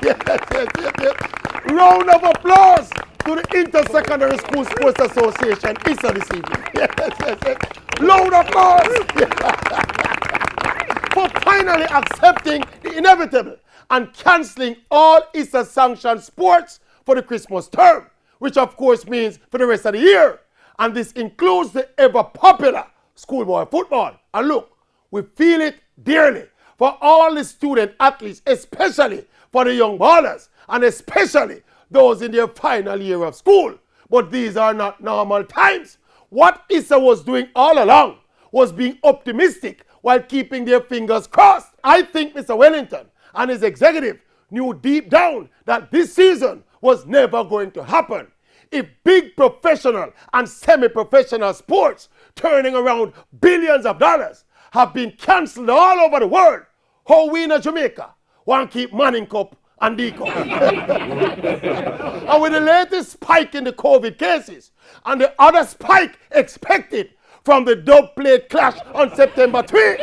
Yes. Round of applause to the Inter-Secondary School Sports Association, ISA, this evening. Yes. Round of applause for finally accepting the inevitable and cancelling all ISA-sanctioned sports for the Christmas term, which of course means for the rest of the year. And this includes the ever-popular schoolboy football. And look, we feel it dearly for all the student athletes, especially for the young ballers, and especially those in their final year of school. But these are not normal times. What ISA was doing all along was being optimistic while keeping their fingers crossed. I think Mr. Wellington and his executive knew deep down that this season was never going to happen. If big professional and semi-professional sports turning around billions of dollars have been cancelled all over the world, how we in Jamaica want to keep Manning Cup and D Cup? And with the latest spike in the COVID cases and the other spike expected from the dub plate clash on September 3,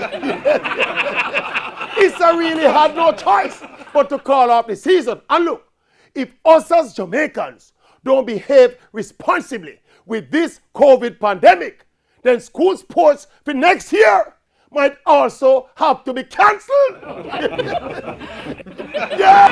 ISA really had no choice but to call off the season. And look, if us as Jamaicans don't behave responsibly with this COVID pandemic, then school sports for next year might also have to be cancelled. Yeah!